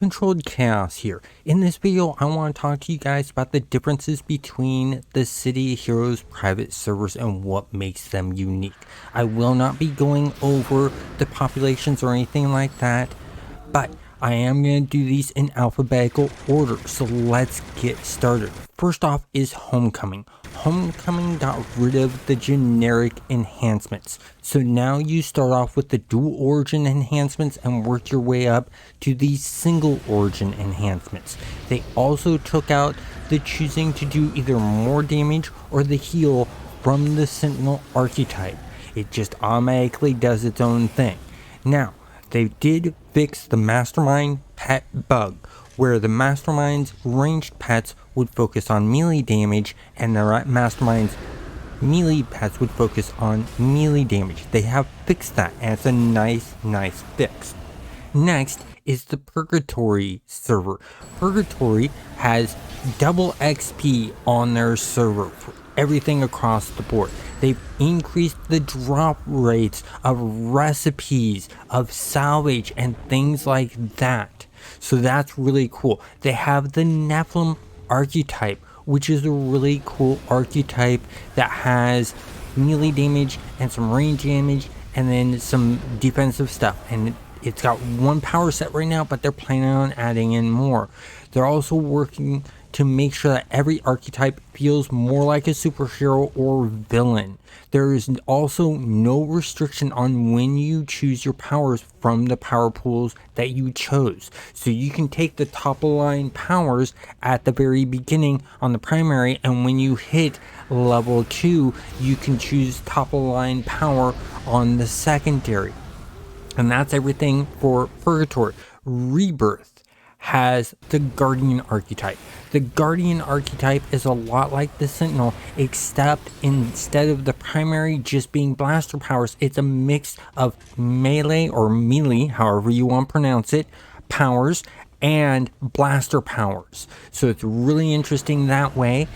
Controlled Chaos here. In this video, I want to talk to you guys about the differences between the City Heroes private servers and what makes them unique. I will not be going over the populations or anything like that, but I am going to do these in alphabetical order, so let's get started. First off is Homecoming. Homecoming got rid of the generic enhancements, so now you start off with the dual origin enhancements and work your way up to the single origin enhancements. They also took out the choosing to do either more damage or the heal from the Sentinel archetype. It just automatically does its own thing. Now, they did fix the Mastermind pet bug, where the Mastermind's ranged pets would focus on melee damage and the Mastermind's melee pets would focus on melee damage. They have fixed that, and it's a nice fix. Next is the Purgatory server. Purgatory has double XP on their server for everything across the board. They've increased the drop rates of recipes, of salvage, and things like that. So that's really cool. They have the Nephilim archetype, which is a really cool archetype that has melee damage and some range damage and then some defensive stuff. And it's got one power set right now, but they're planning on adding in more. They're also working to make sure that every archetype feels more like a superhero or villain. There is also no restriction on when you choose your powers from the power pools that you chose. So you can take the top of the line powers at the very beginning on the primary, and when you hit level 2, you can choose top of the line power on the secondary. And that's everything for Purgatory. Rebirth has the Guardian archetype. The Guardian archetype is a lot like the Sentinel, except instead of the primary just being blaster powers, it's a mix of melee or melee, however you want to pronounce it, powers and blaster powers. So it's really interesting that way.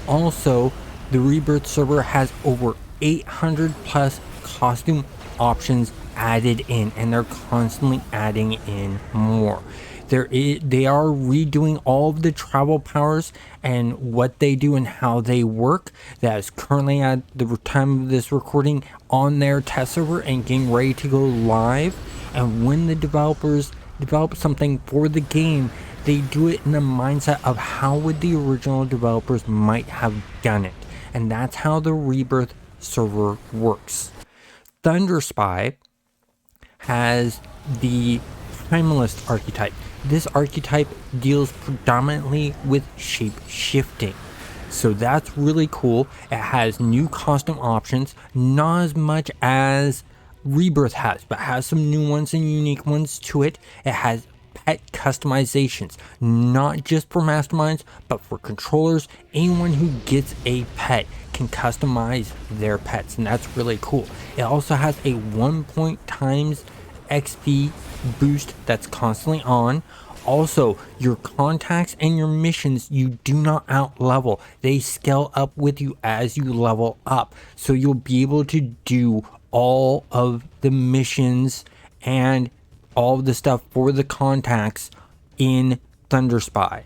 Also, the Rebirth server has over 800 plus costume options added in, and they're constantly adding in more. They are redoing all of the travel powers and what they do and how they work. That is currently at the time of this recording on their test server and getting ready to go live. And when the developers develop something for the game, they do it in the mindset of how would the original developers might have done it. And that's how the Rebirth server works. Thunderspy has the Primalist archetype. This archetype deals predominantly with shape shifting, so that's really cool. It has new costume options, not as much as Rebirth has, but has some new ones and unique ones to it. It has pet customizations, not just for masterminds, but for controllers. Anyone who gets a pet can customize their pets, and that's really cool. It also has a 1 point times XP boost that's constantly on. Also, your contacts and your missions, you do not out level. They scale up with you as you level up, so you'll be able to do all of the missions and all of the stuff for the contacts in Thunderspy.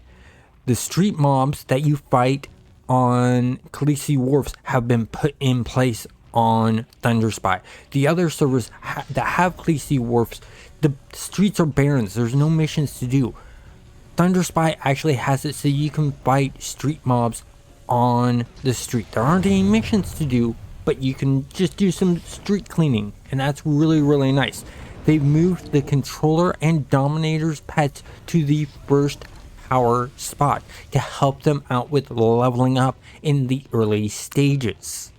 The street mobs that you fight on Khaleesi Wharfs have been put in place on Thunderspy. The other servers that have Khaleesi Wharfs, the streets are barren. There's no missions to do. Thunderspy actually has it so you can fight street mobs on the street. There aren't any missions to do, but you can just do some street cleaning, and that's really nice. They've moved the controller and dominator's pets to the first power spot to help them out with leveling up in the early stages.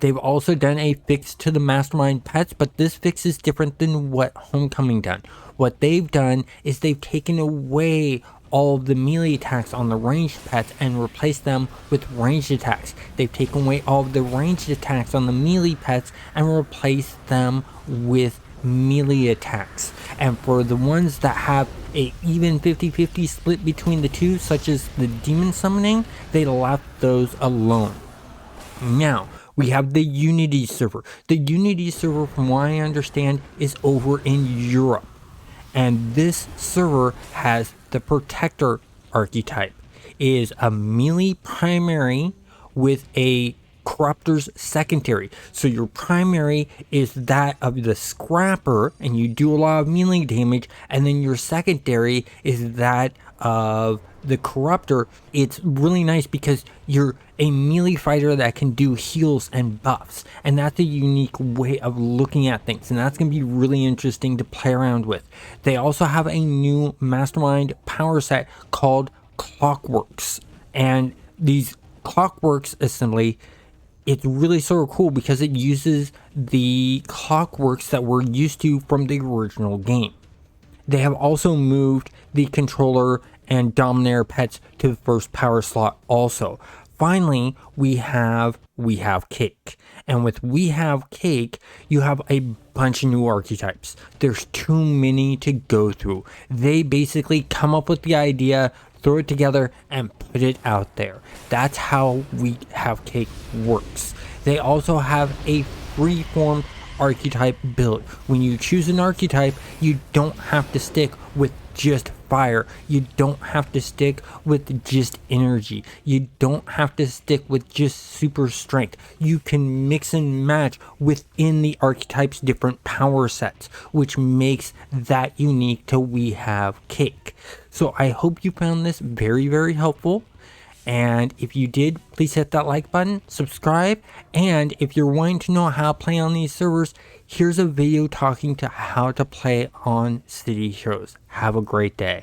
They've also done a fix to the Mastermind pets, but this fix is different than what Homecoming done. What they've done is they've taken away all of the melee attacks on the ranged pets and replaced them with ranged attacks. They've taken away all of the ranged attacks on the melee pets and replaced them with melee attacks. And for the ones that have a even 50-50 split between the two, such as the demon summoning, they left those alone. Now, we have the Unity server. The Unity server, from what I understand, is over in Europe. And this server has the Protector archetype. It is a melee primary with a Corruptor's secondary. So your primary is that of the Scrapper, and you do a lot of melee damage, and then your secondary is that of the Corruptor. It's really nice because you're a melee fighter that can do heals and buffs, and that's a unique way of looking at things, and that's going to be really interesting to play around with. They also have a new Mastermind power set called Clockworks, and these Clockworks assembly, it's really sort of cool because it uses the Clockworks that we're used to from the original game. They have also moved the controller and Dominator pets to the first power slot also. Finally, we have Cake. And with We Have Cake, you have a bunch of new archetypes. There's too many to go through. They basically come up with the idea, throw it together, and put it out there. That's how We Have Cake works. They also have a freeform archetype build. When you choose an archetype, you don't have to stick with just fire. You don't have to stick with just energy. You don't have to stick with just super strength. You can mix and match within the archetype's different power sets, which makes that unique to We Have Cake. So I hope you found this very, very helpful. And if you did, please hit that like button, subscribe, and if you're wanting to know how to play on these servers, here's a video talking to how to play on City Heroes. Have a great day.